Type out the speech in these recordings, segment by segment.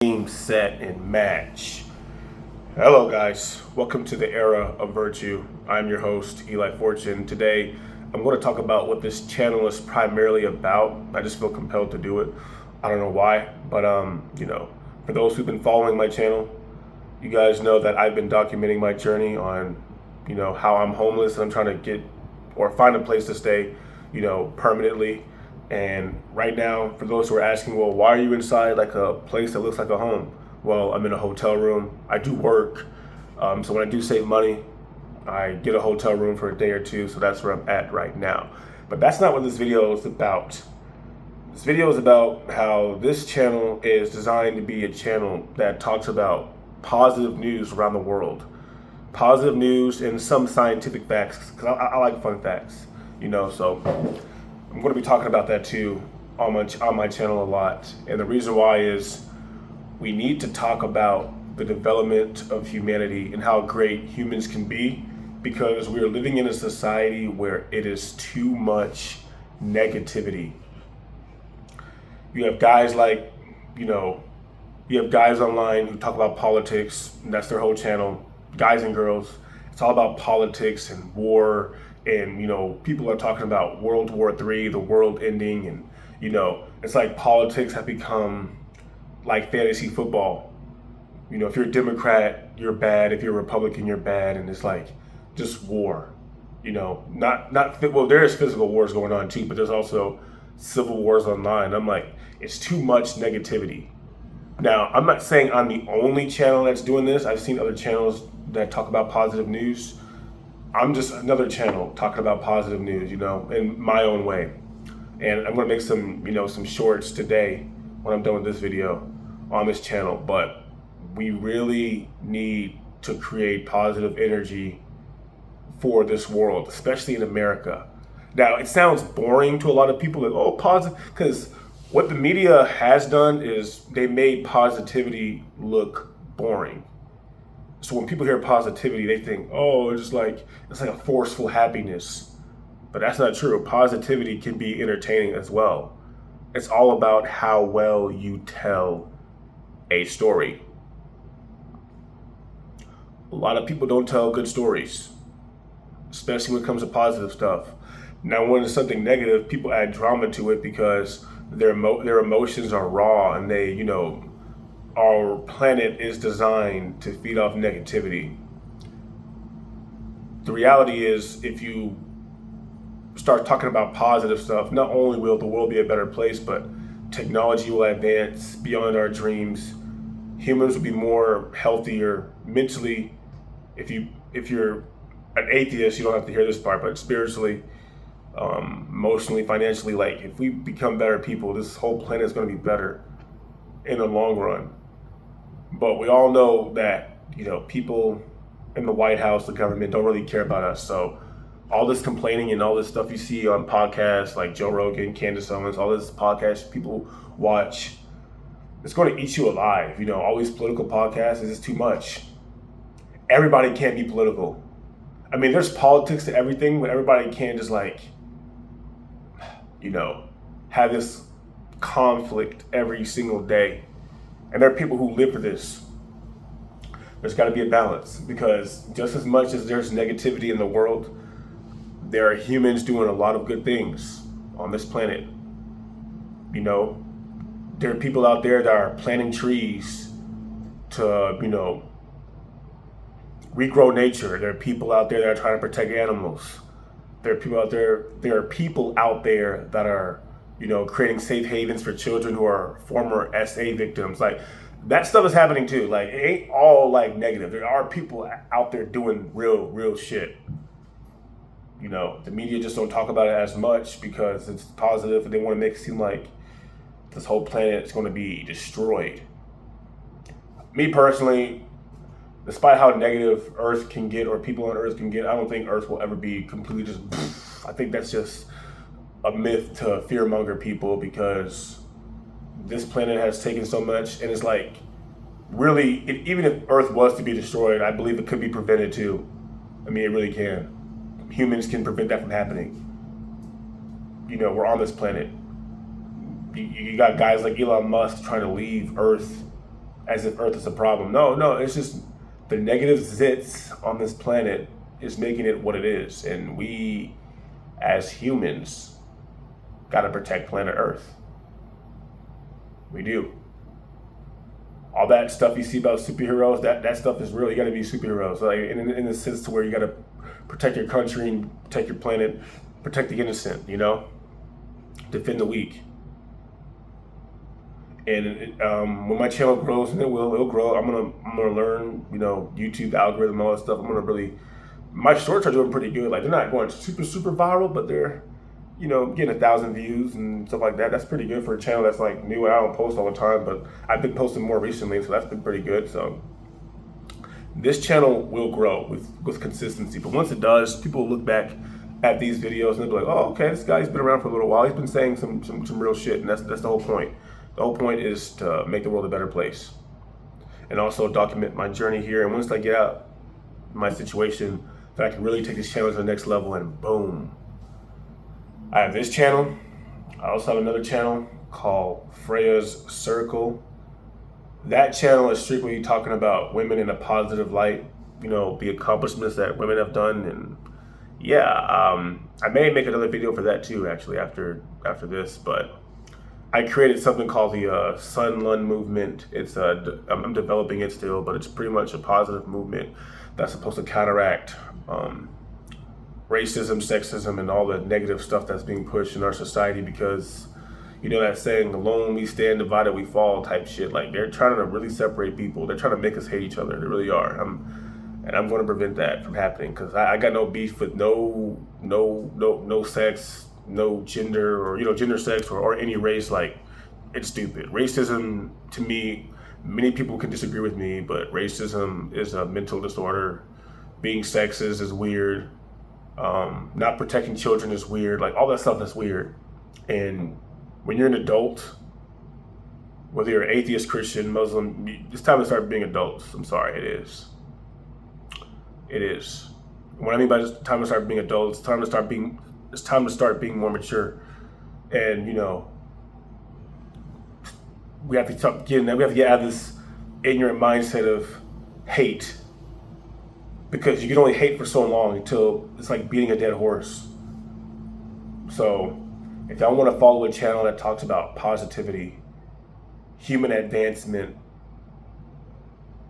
Game, set, and match. Hello, guys. Welcome to the era of virtue. I'm your host, Eli Fortune. Today, I'm going to talk about what this channel is primarily about. I just feel compelled to do it. I don't know why, but for those who've been following my channel, you guys know that I've been documenting my journey on, how I'm homeless and I'm trying to get or find a place to stay, permanently. And right now, for those who are asking, well, why are you inside like a place that looks like a home? Well, I'm in a hotel room. I do work. So when I do save money, I get a hotel room for a day or two. So that's where I'm at right now. But that's not what this video is about. This video is about how this channel is designed to be a channel that talks about positive news around the world. Positive news and some scientific facts, because I like fun facts, so I'm going to be talking about that too on my channel a lot. And the reason why is we need to talk about the development of humanity and how great humans can be, because we are living in a society where it is too much negativity. You have guys like, you have guys online who talk about politics, and that's their whole channel, guys and girls. It's all about politics and war. And, people are talking about World War III, the world ending. And, it's like politics have become like fantasy football. If you're a Democrat, you're bad. If you're a Republican, you're bad. And it's like just war, well, there is physical wars going on too, but there's also civil wars online. I'm like, it's too much negativity. Now, I'm not saying I'm the only channel that's doing this. I've seen other channels that talk about positive news. I'm just another channel talking about positive news, in my own way. And I'm gonna make some shorts today when I'm done with this video on this channel. But we really need to create positive energy for this world, especially in America. Now, it sounds boring to a lot of people, like, oh, positive, because what the media has done is they made positivity look boring. So when people hear positivity, they think, oh, it's like a forceful happiness. But that's not true. Positivity can be entertaining as well. It's all about how well you tell a story. A lot of people don't tell good stories, especially when it comes to positive stuff. Now, when it's something negative, people add drama to it because their emotions are raw, and they, our planet is designed to feed off negativity. The reality is, if you start talking about positive stuff, not only will the world be a better place, but technology will advance beyond our dreams. Humans will be more healthier mentally. If you're an atheist, you don't have to hear this part, but spiritually, emotionally, financially, like if we become better people, this whole planet is going to be better in the long run. But we all know that, people in the White House, the government, don't really care about us. So all this complaining and all this stuff you see on podcasts like Joe Rogan, Candace Owens, all this podcast people watch, it's going to eat you alive. All these political podcasts is just too much. Everybody can't be political. I mean, there's politics to everything, but everybody can't just have this conflict every single day. And there are people who live for this. There's got to be a balance, because just as much as there's negativity in the world, there are humans doing a lot of good things on this planet. There are people out there that are planting trees to, regrow nature. There are people out there that are trying to protect animals. There are people out there that are, creating safe havens for children who are former SA victims. Like, that stuff is happening too. Like, it ain't all like negative. There are people out there doing real shit. The media just don't talk about it as much because it's positive, and they want to make it seem like this whole planet is going to be destroyed. Me personally, despite how negative Earth can get, or people on Earth can get, I don't think Earth will ever be completely just. I think that's just a myth to fearmonger people, because this planet has taken so much, and it's like, really, even if Earth was to be destroyed, I believe it could be prevented too. I mean, it really can. Humans can prevent that from happening. We're on this planet. You got guys like Elon Musk trying to leave Earth as if Earth is a problem. No, it's just the negative zits on this planet is making it what it is. And we, as humans, got to protect planet Earth. We do. All that stuff you see about superheroes, that stuff is real. You got to be superheroes, like in the sense to where you got to protect your country and protect your planet, protect the innocent, defend the weak. And when my channel grows, and it'll grow, I'm gonna learn, YouTube algorithm, all that stuff. My shorts are doing pretty good. Like, they're not going super viral, but they're, getting 1,000 views and stuff like that. That's pretty good for a channel that's like new. I don't post all the time, but I've been posting more recently, so that's been pretty good. So this channel will grow with consistency. But once it does, people will look back at these videos and they'll be like, oh, okay, this guy's been around for a little while. He's been saying some real shit, and that's the whole point. The whole point is to make the world a better place, and also document my journey here. And once I get out my situation, that I can really take this channel to the next level, and boom. I have this channel. I also have another channel called Freya's Circle. That channel is strictly talking about women in a positive light, the accomplishments that women have done. And I may make another video for that too, actually, after this. But I created something called the Sun Lun movement. I'm developing it still, but it's pretty much a positive movement that's supposed to counteract racism, sexism, and all the negative stuff that's being pushed in our society. Because that saying, alone we stand, divided we fall type shit. Like, they're trying to really separate people. They're trying to make us hate each other. They really are. And I'm going to prevent that from happening, because I got no beef with no sex, no gender, or gender, sex, or any race. Like, it's stupid. Racism, to me, many people can disagree with me, but racism is a mental disorder. Being sexist is weird. Not protecting children is weird. Like, all that stuff is weird. And when you're an adult, whether you're atheist, Christian, Muslim, it's time to start being adults. I'm sorry, it is. It is. What I mean by it's time to start being adults, it's time to start being more mature. And we have to stop getting that. We have to get out of this ignorant mindset of hate, because you can only hate for so long until it's like beating a dead horse. So if y'all want to follow a channel that talks about positivity, human advancement,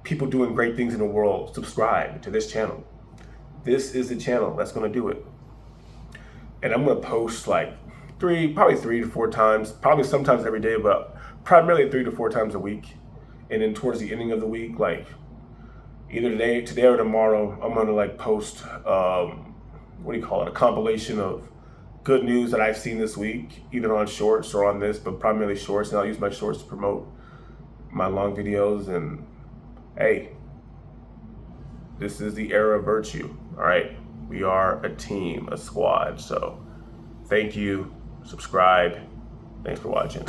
people doing great things in the world, subscribe to this channel. This is the channel that's going to do it. And I'm going to post like probably 3 to 4 times, probably sometimes every day, but primarily 3 to 4 times a week. And then towards the ending of the week, like either today or tomorrow, I'm going to like post, a compilation of good news that I've seen this week, either on shorts or on this, but primarily shorts. And I'll use my shorts to promote my long videos. And hey, this is the era of virtue. All right. We are a team, a squad. So thank you. Subscribe. Thanks for watching.